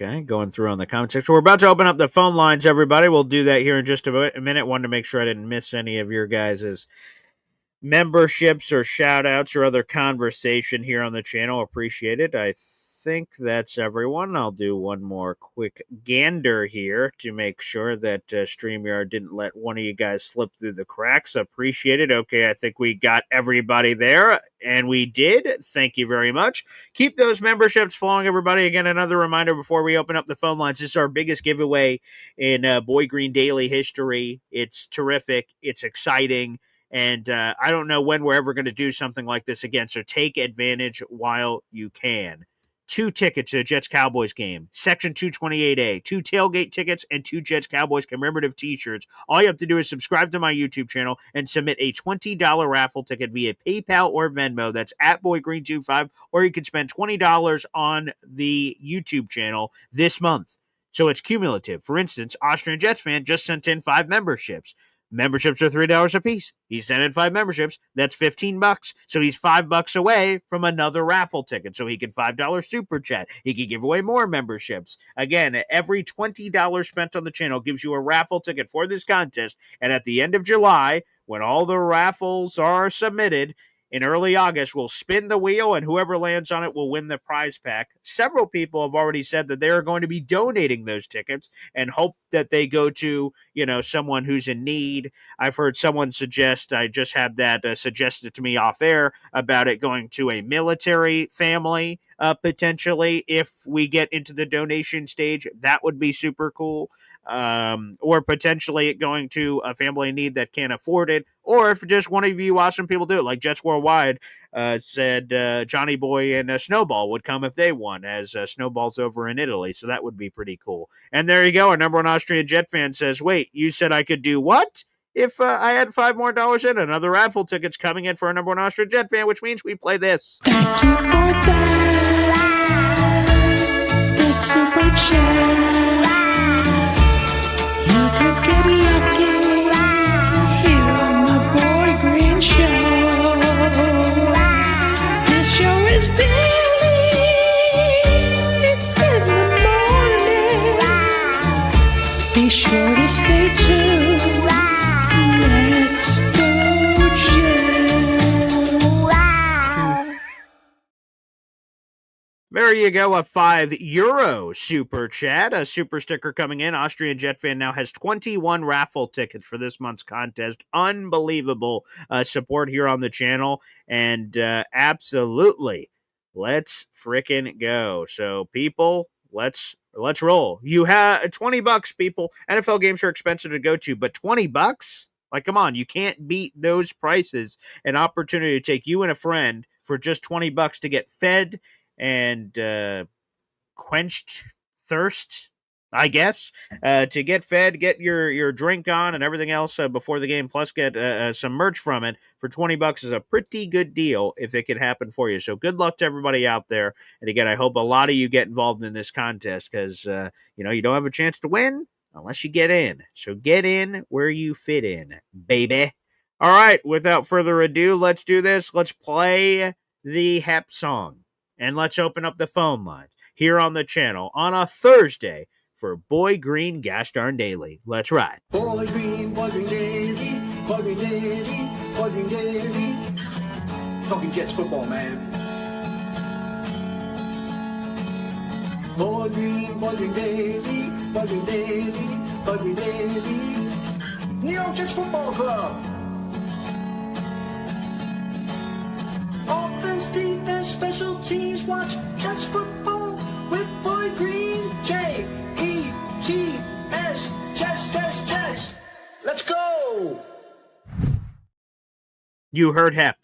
Okay, going through on the comment section. We're about to open up the phone lines, everybody. We'll do that here in just a minute. Wanted to make sure I didn't miss any of your guys' memberships or shout-outs or other conversation here on the channel. Appreciate it. I think that's everyone. I'll do one more quick gander here to make sure that StreamYard didn't let one of you guys slip through the cracks. Appreciate it. Okay, I think we got everybody there, and we did. Thank you very much. Keep those memberships flowing, everybody. Again, another reminder before we open up the phone lines. This is our biggest giveaway in Boy Green Daily history. It's terrific. It's exciting. And I don't know when we're ever going to do something like this again, so take advantage while you can. 2 tickets to a Jets-Cowboys game, Section 228A, 2 tailgate tickets, and 2 Jets-Cowboys commemorative t-shirts. All you have to do is subscribe to my YouTube channel and submit a $20 raffle ticket via PayPal or Venmo. That's at BoyGreen25, or you can spend $20 on the YouTube channel this month. So it's cumulative. For instance, Austrian Jets fan just sent in 5 memberships. Memberships are $3 a piece. He sent in 5 memberships. That's $15. So he's $5 away from another raffle ticket. So he can $5 super chat. He can give away more memberships. Again, every $20 spent on the channel gives you a raffle ticket for this contest. And at the end of July, when all the raffles are submitted, in early August, we'll spin the wheel, and whoever lands on it will win the prize pack. Several people have already said that they are going to be donating those tickets and hope that they go to, someone who's in need. I've heard someone suggest, I just had that suggested to me off air, about it going to a military family, potentially, if we get into the donation stage. That would be super cool. Or potentially it going to a family in need that can't afford it, or if just one of you awesome people do it, like Jets Worldwide said Johnny Boy and Snowball would come if they won, as Snowball's over in Italy, so that would be pretty cool. And there you go, our number one Austrian Jet fan says, wait, you said I could do what? If I had $5 more in, another raffle ticket's coming in for our number one Austrian Jet fan, which means we play this. Thank you for that. The super chat. You could get lucky here on the Boy Green Show. This show is daily. It's in the morning. you go. A €5 super chat. A super sticker coming in. Austrian Jet fan now has 21 raffle tickets for this month's contest. Unbelievable support here on the channel. And absolutely, let's frickin' go. So, people, let's roll. You have $20, people. NFL games are expensive to go to, but $20? Like, come on, you can't beat those prices. An opportunity to take you and a friend for just $20 to get fed and quenched thirst, I guess, to get fed, get your drink on and everything else before the game, plus get some merch from it for $20 is a pretty good deal if it can happen for you. So good luck to everybody out there. And again, I hope a lot of you get involved in this contest because, you don't have a chance to win unless you get in. So get in where you fit in, baby. All right, without further ado, let's do this. Let's play the HEP song. And let's open up the phone lines here on the channel on a Thursday for Boy Green Gosh Darn Daily. Let's ride. Boy Green Daily, Boy Green Daily, Boy Green Daily. Talking Jets football, man. Boy Green Daily, Boy Green Daily, Boy Green Daily. New York Jets Football Club. Offense, defense, special teams, watch Jets football with Boy Green. J-E-T-S, Jets. Let's go. You heard HEP.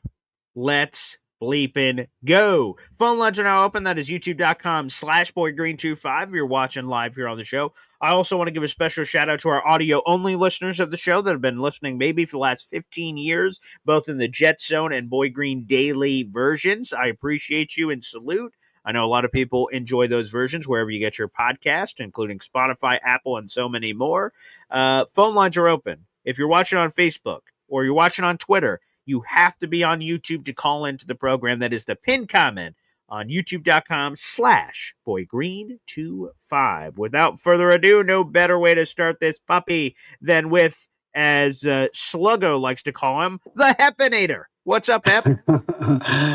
Let's bleepin' go. Phone lines are now open. That is youtube.com/boygreen25 if you're watching live here on the show. I also want to give a special shout out to our audio only listeners of the show that have been listening maybe for the last 15 years, both in the Jet Zone and Boy Green Daily versions. I appreciate you and salute. I know a lot of people enjoy those versions wherever you get your podcast, including Spotify, Apple, and so many more. Phone lines are open. If you're watching on Facebook or you're watching on Twitter, you have to be on YouTube to call into the program. That is the pinned comment on youtube.com/boygreen25. Without further ado, no better way to start this puppy than with, as Sluggo likes to call him, the Hepinator. What's up, Hep?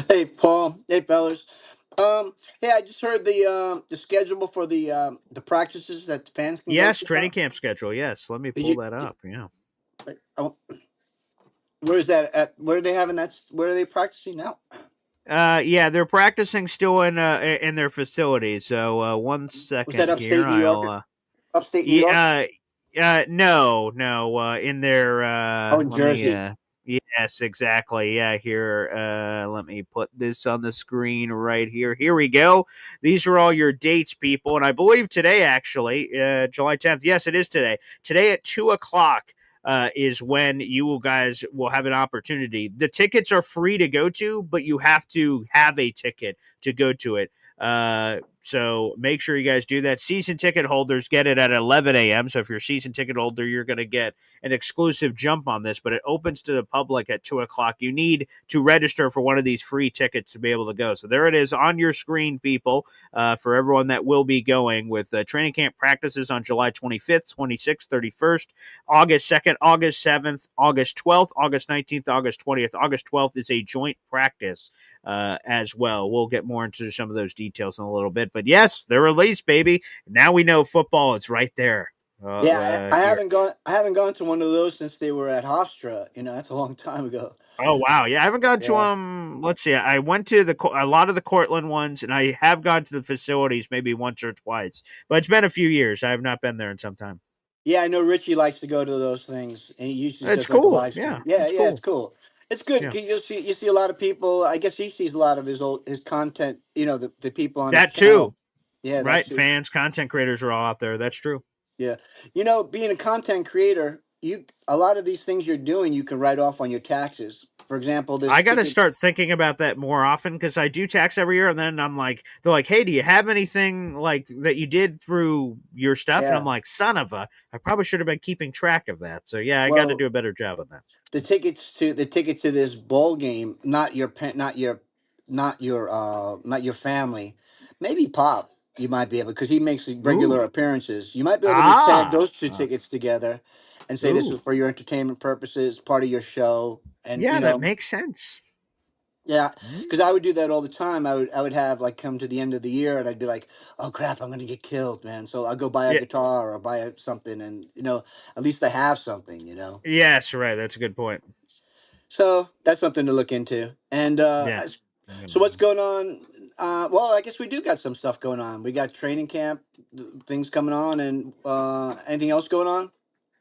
Hey, Paul. Hey, fellas. Hey, I just heard the schedule for the practices that the fans can go Yes, to. training camp schedule. Yes, let me pull that up. Yeah. Where is that at? Where are they having that? Where are they practicing now? Yeah, they're practicing still in their facility. So one Was second that upstate here. New York? Upstate New York? No, in their In let Jersey. me yes, exactly. Yeah, here let me put this on the screen right here. Here we go. These are all your dates, people, and I believe today actually, July 10th. Yes, it is today. Today at 2:00 is when you guys will have an opportunity. The tickets are free to go to, but you have to have a ticket to go to it. So make sure you guys do that. Season ticket holders get it at 11 a.m. So if you're a season ticket holder, you're going to get an exclusive jump on this, but it opens to the public at 2:00. You need to register for one of these free tickets to be able to go. So there it is on your screen, people, for everyone that will be going with training camp practices on July 25th, 26th, 31st, August 2nd, August 7th, August 12th, August 19th, August 20th. August 12th is a joint practice as well. We'll get more into some of those details in a little bit. But yes, they're released, baby. Now we know football is right there. I haven't gone. I haven't gone to one of those since they were at Hofstra. That's a long time ago. Oh wow, yeah, I haven't gone to Yeah. Let's see, I went to a lot of the Cortland ones, and I have gone to the facilities maybe once or twice, but it's been a few years. I have not been there in some time. Yeah, I know Richie likes to go to those things, and he usually It's does like a cool. live Yeah, stream. Yeah, it's yeah, it's cool. cool. It's good. Yeah, 'Cause you see a lot of people. I guess he sees a lot of his content. The people on his that too. channel. Yeah, that's Right, true. fans, content creators are all out there. That's true. Yeah, being a content creator, a lot of these things you're doing, you can write off on your taxes. For example, this I got to ticket. start thinking about that more often because I do tax every year, and then I'm like, they're like, "Hey, do you have anything like that you did through your stuff?" And I'm Yeah. like, "Son of a, I probably should have been keeping track of that." So yeah, I got to Well, do a better job on that. the ticket to this ball game, not your family, maybe Pop. You might be able, because he makes regular Ooh, appearances. You might be able to tag ah, those two tickets together, and say this is ooh, for your entertainment purposes, part of your show, and yeah, that makes sense. Yeah, because I would do that all the time. I would have like come to the end of the year and I'd be like, oh crap, I'm gonna get killed, man. So I'll go buy a Yeah. guitar or buy something, and at least I have something. Yes, right. That's a good point. So that's something to look into. And Yeah. so what's going on? Well, I guess we do got some stuff going on. We got training camp things coming on, and anything else going on?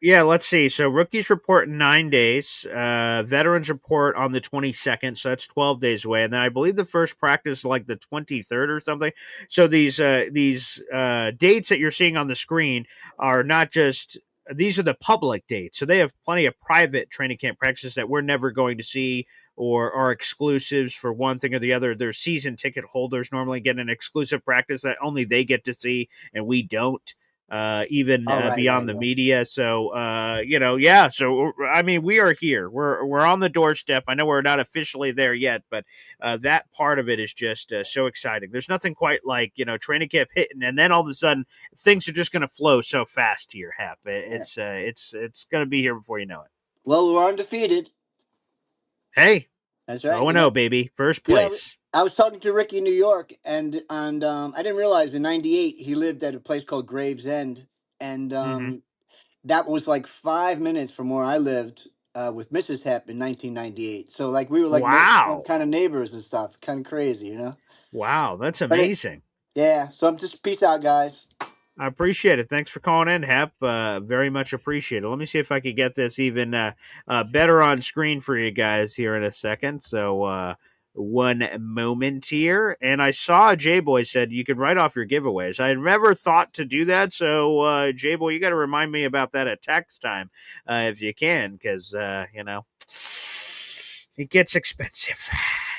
Yeah, let's see. So rookies report in 9 days. Veterans report on the 22nd, so that's 12 days away. And then I believe the first practice is like the 23rd or something. So these dates that you're seeing on the screen are not just these are the public dates. So they have plenty of private training camp practices that we're never going to see or are exclusives for one thing or the other. Their season ticket holders normally get an exclusive practice that only they get to see and we don't. Even Oh, right, beyond right, the right. media. So, yeah. So, I mean, we are here. We're on the doorstep. I know we're not officially there yet, but that part of it is just so exciting. There's nothing quite like training camp hitting, and then all of a sudden things are just going to flow so fast here, Hap. Yeah. It's going to be here before you know it. Well, we're undefeated. Hey, That's right. 0-0, baby, first You know, place. I was talking to Ricky in New York, and I didn't realize in '98 he lived at a place called Gravesend, and Hmm. that was like 5 minutes from where I lived with Mrs. Hep in 1998. So like we were like Wow, kind of neighbors and stuff. Kind of crazy. wow, that's But amazing. yeah. So I'm just peace out, guys. I appreciate it. Thanks for calling in, Hep. Very much appreciated. Let me see if I could get this even better on screen for you guys here in a second. So, one moment here. And I saw J Boy said you can write off your giveaways. I never thought to do that. So, J Boy, you got to remind me about that at tax time if you can, because, it gets expensive.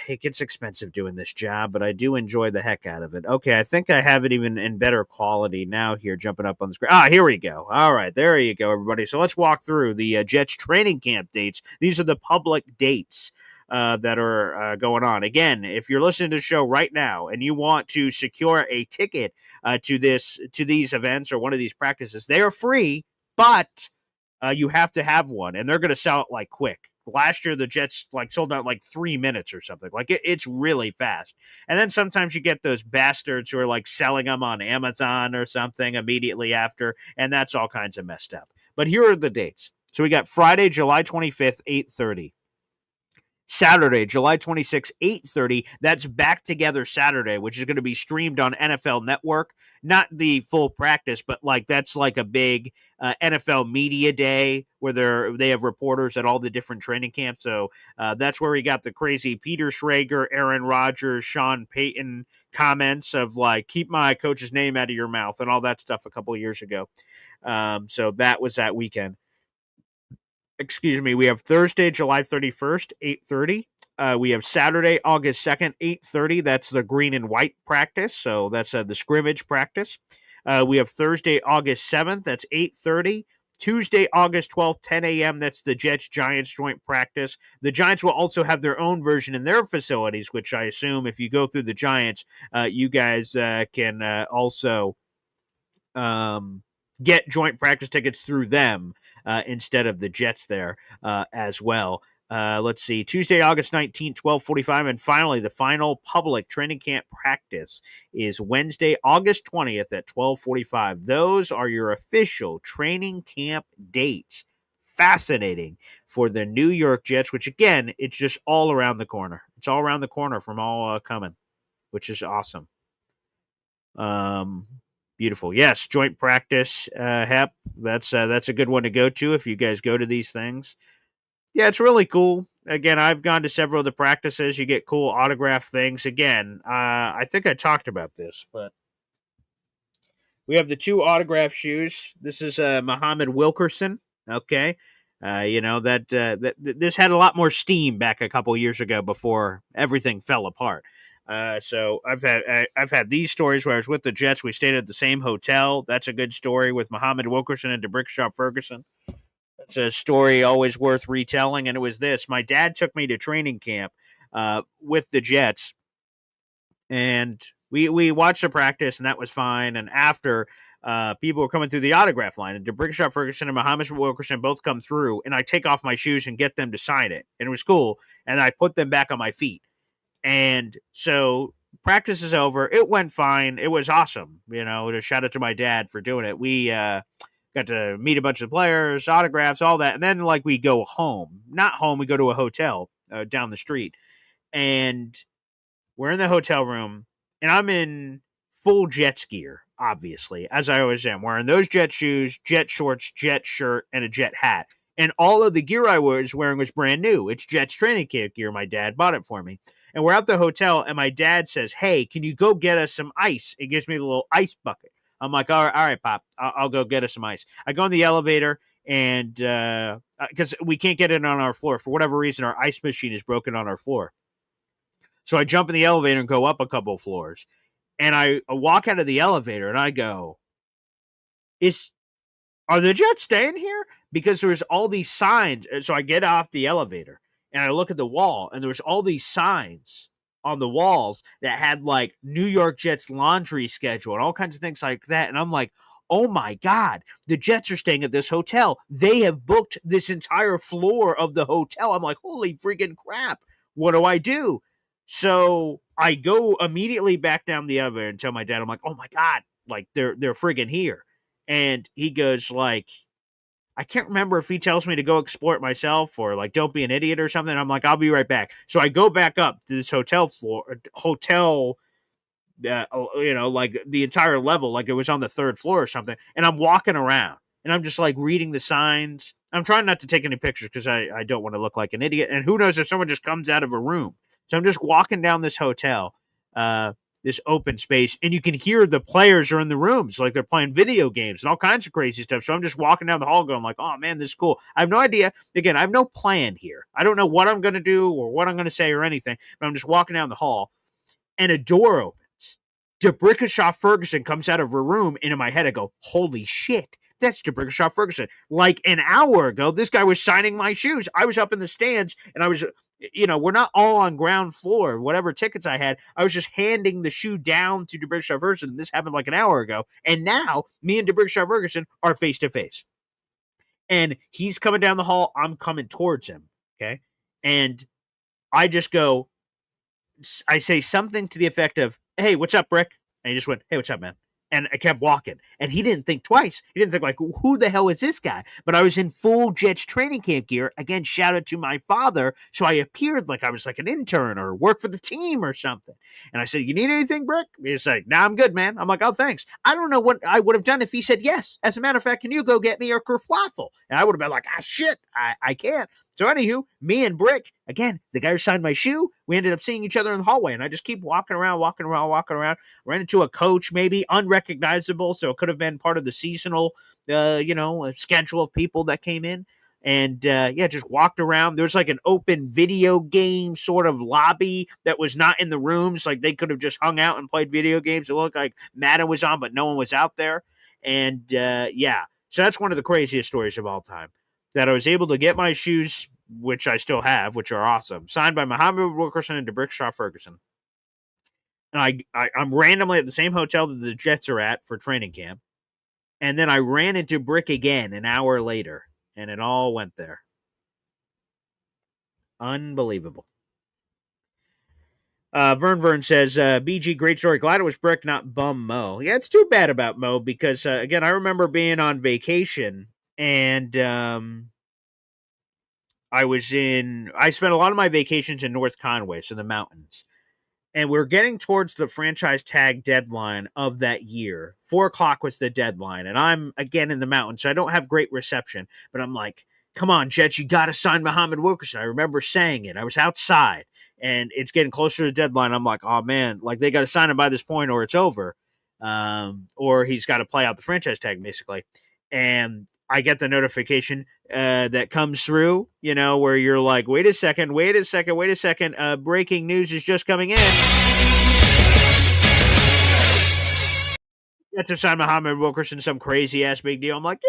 It gets expensive doing this job, but I do enjoy the heck out of it. Okay, I think I have it even in better quality now here, jumping up on the screen. Here we go. All right, there you go, everybody. So let's walk through the Jets training camp dates. These are the public dates that are going on. Again, if you're listening to the show right now and you want to secure a ticket to these events or one of these practices, they are free, but you have to have one, and they're going to sell it like quick. Last year, the Jets like sold out like 3 minutes or something. Like it's really fast. And then sometimes you get those bastards who are like selling them on Amazon or something immediately after, and that's all kinds of messed up. But here are the dates. So we got Friday, July 25th, 8:30. Saturday, July 26th, 8:30. That's Back Together Saturday, which is going to be streamed on NFL Network. Not the full practice, but like that's like a big NFL media day where they have reporters at all the different training camps. So that's where we got the crazy Peter Schrager, Aaron Rodgers, Sean Payton comments of like, keep my coach's name out of your mouth and all that stuff a couple of years ago. So that was that weekend. Excuse me, we have Thursday, July 31st, 8:30. We have Saturday, August 2nd, 8:30. That's the green and white practice. So that's the scrimmage practice. We have Thursday, August 7th. That's 8:30. Tuesday, August 12th, 10 a.m. That's the Jets Giants joint practice. The Giants will also have their own version in their facilities, which I assume if you go through the Giants, you guys can also get joint practice tickets through them instead of the Jets there as well. Let's see, Tuesday, August 19th, 12:45. And finally, the final public training camp practice is Wednesday, August 20th at 12:45. Those are your official training camp dates. Fascinating for the New York Jets, which again, it's just all around the corner. It's all around the corner from all coming, which is awesome. Um, Beautiful. Yes, joint practice, Hep. That's a good one to go to if you guys go to these things. Yeah, it's really cool. Again, I've gone to several of the practices. You get cool autograph things. Again, I think I talked about this, but we have the two autograph shoes. This is Muhammad Wilkerson. Okay. This had a lot more steam back a couple years ago before everything fell apart. So I've had these stories where I was with the Jets. We stayed at the same hotel. That's a good story with Muhammad Wilkerson and DeBrickshop Ferguson. It's a story always worth retelling. And it was this: my dad took me to training camp with the Jets, and we watched the practice, and that was fine. And after, people were coming through the autograph line, and DeBrickshop Ferguson and Muhammad Wilkerson both come through, and I take off my shoes and get them to sign it, and it was cool. And I put them back on my feet. And so practice is over. It went fine. It was awesome. To shout out to my dad for doing it. We got to meet a bunch of players, autographs, all that. And then we go home. Not home, we go to a hotel down the street. And we're in the hotel room, and I'm in full Jets gear, obviously, as I always am, wearing those Jet shoes, Jet shorts, Jet shirt, and a Jet hat. And all of the gear I was wearing was brand new. It's Jets training camp gear. My dad bought it for me. And we're at the hotel, and my dad says, "Hey, can you go get us some ice?" He gives me the little ice bucket. I'm like, all right, Pop, I'll go get us some ice. I go in the elevator, and because we can't get it on our floor. For whatever reason, our ice machine is broken on our floor. So I jump in the elevator and go up a couple of floors. And I walk out of the elevator, and I go, are the Jets staying here? Because there's all these signs. So I get off the elevator, and I look at the wall, and there's all these signs on the walls that had New York Jets laundry schedule and all kinds of things like that. And I'm like, oh my God, the Jets are staying at this hotel. They have booked this entire floor of the hotel. I'm like, holy freaking crap. What do I do? So I go immediately back down the elevator and tell my dad, I'm like, oh my God, they're friggin' here. And he goes I can't remember if he tells me to go explore it myself or don't be an idiot or something. I'm like, I'll be right back. So I go back up to this hotel, the entire level, it was on the third floor or something. And I'm walking around, and I'm just reading the signs. I'm trying not to take any pictures because I don't want to look like an idiot. And who knows if someone just comes out of a room. So I'm just walking down this hotel, this open space, and you can hear the players are in the rooms, they're playing video games and all kinds of crazy stuff. So I'm just walking down the hall going oh man, this is cool. I have no idea. Again, I have no plan here. I don't know what I'm going to do or what I'm going to say or anything, but I'm just walking down the hall, and a door opens. DeBrickashaw Ferguson comes out of her room, and in my head I go, holy shit, that's DeBrickashaw Ferguson. An hour ago, this guy was signing my shoes. I was up in the stands, and I was, we're not all on ground floor. Whatever tickets I had, I was just handing the shoe down to DeBrickashaw Ferguson. This happened an hour ago. And now, me and DeBrickashaw Ferguson are face to face. And he's coming down the hall. I'm coming towards him. Okay. And I just go, I say something to the effect of, hey, what's up, Brick? And he just went, hey, what's up, man? And I kept walking. And he didn't think twice. He didn't think who the hell is this guy? But I was in full Jets training camp gear. Again, shout out to my father. So I appeared like I was an intern or work for the team or something. And I said, you need anything, Brick? He's like, nah, I'm good, man. I'm like, oh, thanks. I don't know what I would have done if he said yes. As a matter of fact, can you go get me a kerfluffle? And I would have been like, shit, I can't. So anywho, me and Brick, again, the guy who signed my shoe, we ended up seeing each other in the hallway, and I just keep walking around. Ran into a coach, maybe unrecognizable, so it could have been part of the seasonal, schedule of people that came in. And just walked around. There was an open video game sort of lobby that was not in the rooms. They could have just hung out and played video games. It looked like Madden was on, but no one was out there. And so that's one of the craziest stories of all time. That I was able to get my shoes, which I still have, which are awesome, signed by Muhammad Wilkerson and DeBrickashaw Ferguson. And I'm randomly at the same hotel that the Jets are at for training camp. And then I ran into Brick again an hour later, and it all went there. Unbelievable. Vern says, BG, great story. Glad it was Brick, not Bum Mo. Yeah, it's too bad about Mo because, again, I remember being on vacation. And I spent a lot of my vacations in North Conway, so the mountains. And we're getting towards the franchise tag deadline of that year. 4:00 was the deadline. And I'm, again, in the mountains, so I don't have great reception. But I'm like, come on, Jets, you got to sign Muhammad Wilkerson. I remember saying it. I was outside, and it's getting closer to the deadline. I'm like, oh, man, they got to sign him by this point or it's over. Or he's got to play out the franchise tag, basically. And I get the notification that comes through, where you're like, wait a second. Breaking news is just coming in. That's a sign Muhammad Wilkerson, some crazy ass big deal. I'm like,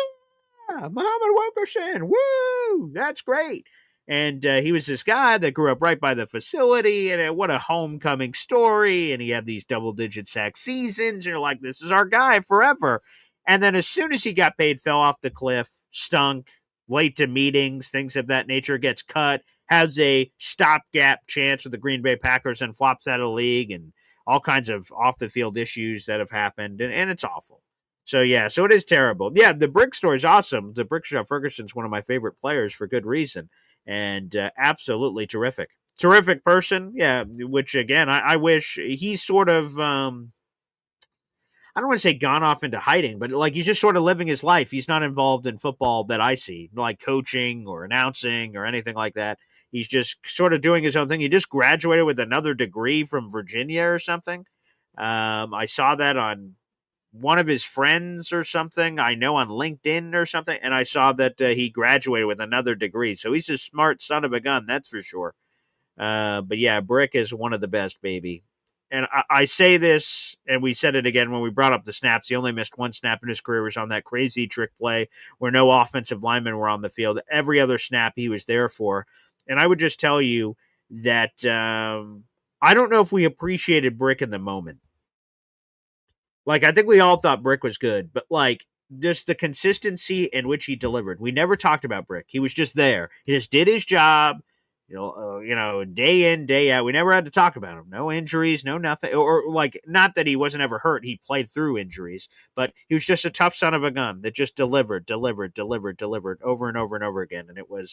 yeah, Muhammad Wilkerson. Woo! That's great. And he was this guy that grew up right by the facility, and what a homecoming story. And he had these double-digit sack seasons. And you're like, this is our guy forever. And then as soon as he got paid, fell off the cliff, stunk, late to meetings, things of that nature, gets cut, has a stopgap chance with the Green Bay Packers and flops out of the league, and all kinds of off-the-field issues that have happened, and it's awful. So, yeah, so it is terrible. Yeah, the Brick story is awesome. The Brickshot Ferguson's one of my favorite players for good reason, and absolutely terrific. Terrific person, yeah, which, again, I wish he's sort of I don't want to say gone off into hiding, but like he's just sort of living his life. He's not involved in football that I see, like coaching or announcing or anything like that. He's just sort of doing his own thing. He just graduated with another degree from Virginia or something. I saw that on one of his friends or something. I know on LinkedIn or something, and I saw that he graduated with another degree. So he's a smart son of a gun, that's for sure. But yeah, Brick is one of the best, baby. And I say this, and we said it again when we brought up the snaps. He only missed one snap in his career. It was on that crazy trick play where no offensive linemen were on the field. Every other snap he was there for. And I would just tell you that I don't know if we appreciated Brick in the moment. Like, I think we all thought Brick was good, but like, just the consistency in which he delivered. We never talked about Brick. He was just there. He just did his job. Day in, day out. We never had to talk about him. No injuries, no nothing. Or like, not that he wasn't ever hurt. He played through injuries, but he was just a tough son of a gun that just delivered over and over and over again. And it was,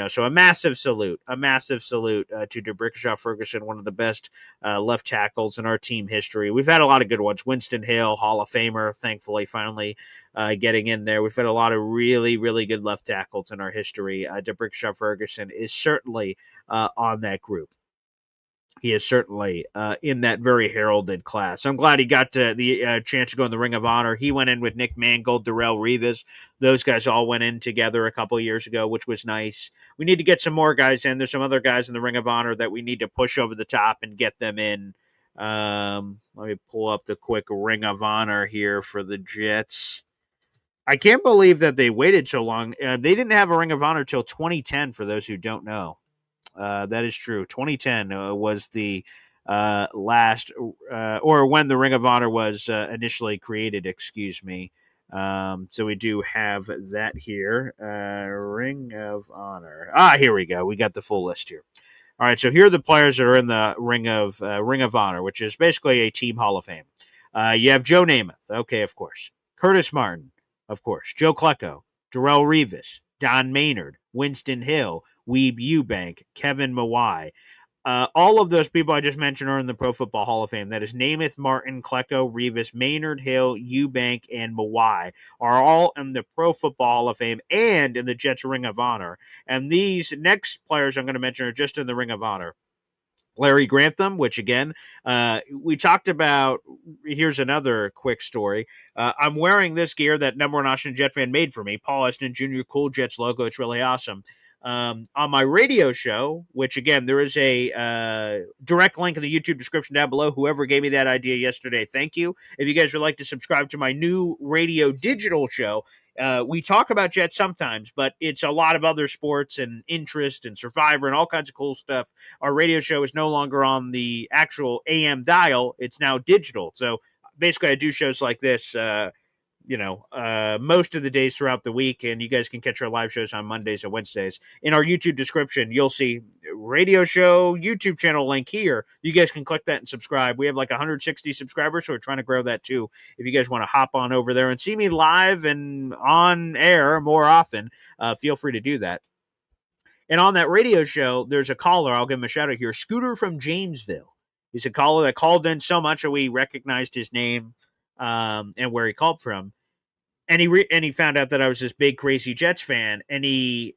so a massive salute to D'Brickashaw Ferguson, one of the best left tackles in our team history. We've had a lot of good ones. Winston Hill, Hall of Famer, thankfully, finally getting in there. We've had a lot of really, really good left tackles in our history. D'Brickashaw Ferguson is certainly on that group. He is certainly in that very heralded class. I'm glad he got the chance to go in the Ring of Honor. He went in with Nick Mangold, Darrelle Revis. Those guys all went in together a couple years ago, which was nice. We need to get some more guys in. There's some other guys in the Ring of Honor that we need to push over the top and get them in. Let me pull up the quick Ring of Honor here for the Jets. I can't believe that they waited so long. They didn't have a Ring of Honor till 2010, for those who don't know. That is true. 2010 was the last, or when the Ring of Honor was initially created, excuse me. So we do have that here. Ring of Honor. Here we go. We got the full list here. All right, so here are the players that are in the Ring of Honor, which is basically a team Hall of Fame. You have Joe Namath, okay, of course. Curtis Martin, of course. Joe Klecko, Darrelle Revis, Don Maynard, Winston Hill, Weeb Eubank, Kevin Mawai. All of those people I just mentioned are in the Pro Football Hall of Fame. That is Namath, Martin, Klecko, Revis, Maynard, Hill, Eubank, and Mawai are all in the Pro Football Hall of Fame and in the Jets Ring of Honor. And these next players I'm going to mention are just in the Ring of Honor. Larry Grantham, which again, we talked about. Here's another quick story. I'm wearing this gear that number one Washington Jet fan made for me, Paul Eston Jr. Cool Jets logo. It's really awesome. On my radio show, which again, there is a direct link in the YouTube description down below. Whoever gave me that idea yesterday, thank you. If you guys would like to subscribe to my new radio digital show, we talk about Jets sometimes, but it's a lot of other sports and interest and Survivor and all kinds of cool stuff. Our radio show is no longer on the actual AM dial. It's now digital. So basically I do shows like this, most of the days throughout the week, and you guys can catch our live shows on Mondays and Wednesdays. In our YouTube description, you'll see radio show YouTube channel link here. You guys can click that and subscribe. We have like 160 subscribers, so we're trying to grow that too. If you guys want to hop on over there and see me live and on air more often, feel free to do that. And on that radio show, there's a caller. I'll give him a shout out here. Scooter from Jamesville. He's a caller that called in so much that we recognized his name and where he called from. And he found out that I was this big crazy Jets fan, and he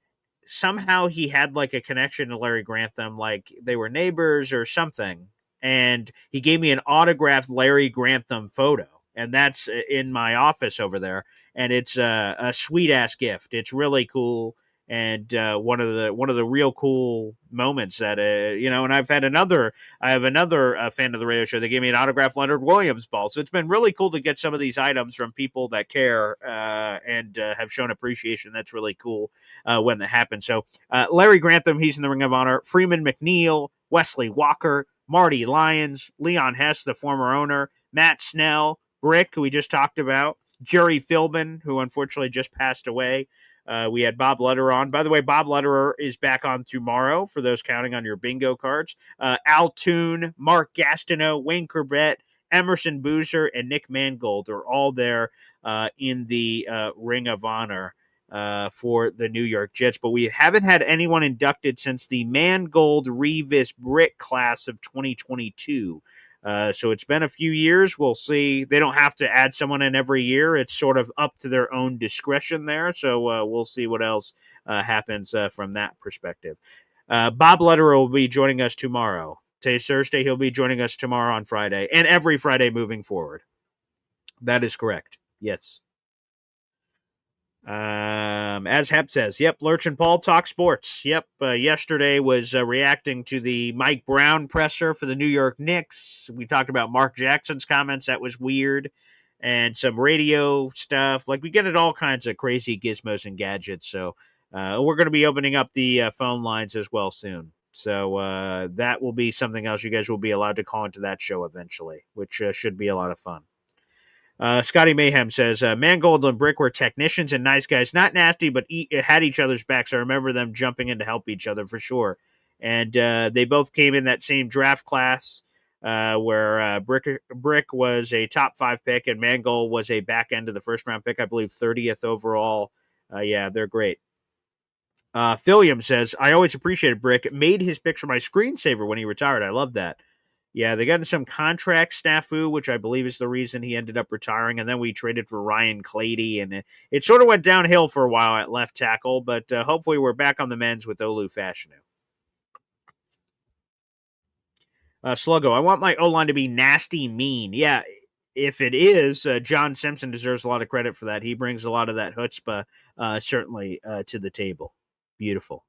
had like a connection to Larry Grantham, like they were neighbors or something. And he gave me an autographed Larry Grantham photo, and that's in my office over there. And it's a sweet ass gift. It's really cool. And one of the real cool moments that and I have another fan of the radio show that gave me an autographed Leonard Williams ball. So it's been really cool to get some of these items from people that care and have shown appreciation. That's really cool when that happens. So Larry Grantham, he's in the Ring of Honor. Freeman McNeil, Wesley Walker, Marty Lyons, Leon Hess, the former owner, Matt Snell, Brick, who we just talked about, Jerry Philbin, who unfortunately just passed away. We had Bob Lederer on. By the way, Bob Lederer is back on tomorrow for those counting on your bingo cards. Al Toon, Mark Gastineau, Wayne Corbett, Emerson Boozer, and Nick Mangold are all there in the Ring of Honor for the New York Jets. But we haven't had anyone inducted since the Mangold Revis Brick class of 2022. So it's been a few years. We'll see. They don't have to add someone in every year. It's sort of up to their own discretion there. So we'll see what else happens from that perspective. Bob Lederer will be joining us tomorrow. Today's Thursday. He'll be joining us tomorrow on Friday and every Friday moving forward. That is correct. Yes. As Hep says, yep, Lurch and Paul talk sports. Yep, yesterday was reacting to the Mike Brown presser for the New York Knicks. We talked about Mark Jackson's comments. That was weird. And some radio stuff. Like, we get at all kinds of crazy gizmos and gadgets. So we're going to be opening up the phone lines as well soon. So that will be something else. You guys will be allowed to call into that show eventually, which should be a lot of fun. Scotty Mayhem says, Mangold and Brick were technicians and nice guys. Not nasty, but had each other's backs. I remember them jumping in to help each other for sure. And they both came in that same draft class where Brick was a top 5 pick and Mangold was a back end of the first round pick, I believe 30th overall. Yeah, they're great. Philium says, I always appreciated Brick. Made his picture my screensaver when he retired. I love that. Yeah, they got into some contract snafu, which I believe is the reason he ended up retiring, and then we traded for Ryan Clady, and it sort of went downhill for a while at left tackle, but hopefully we're back on the men's with Olu Fashanu. Sluggo, I want my O-line to be nasty mean. Yeah, if it is, John Simpson deserves a lot of credit for that. He brings a lot of that chutzpah certainly to the table. Beautiful.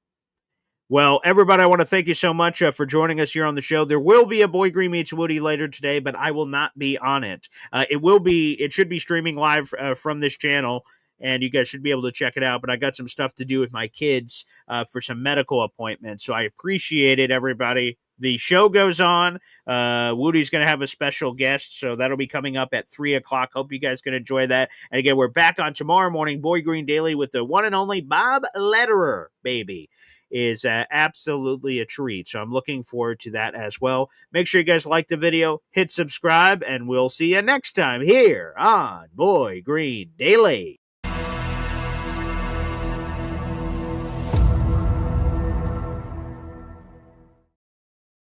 Well, everybody, I want to thank you so much for joining us here on the show. There will be a Boy Green Meets Woody later today, but I will not be on it. It should be streaming live from this channel, and you guys should be able to check it out. But I got some stuff to do with my kids for some medical appointments, so I appreciate it, everybody. The show goes on. Woody's going to have a special guest, so that'll be coming up at 3 o'clock. Hope you guys can enjoy that. And again, we're back on tomorrow morning, Boy Green Daily, with the one and only Bob Lederer, baby. Is absolutely a treat. So I'm looking forward to that as well. Make sure you guys like the video, hit subscribe, and we'll see you next time here on Boy Green Daily.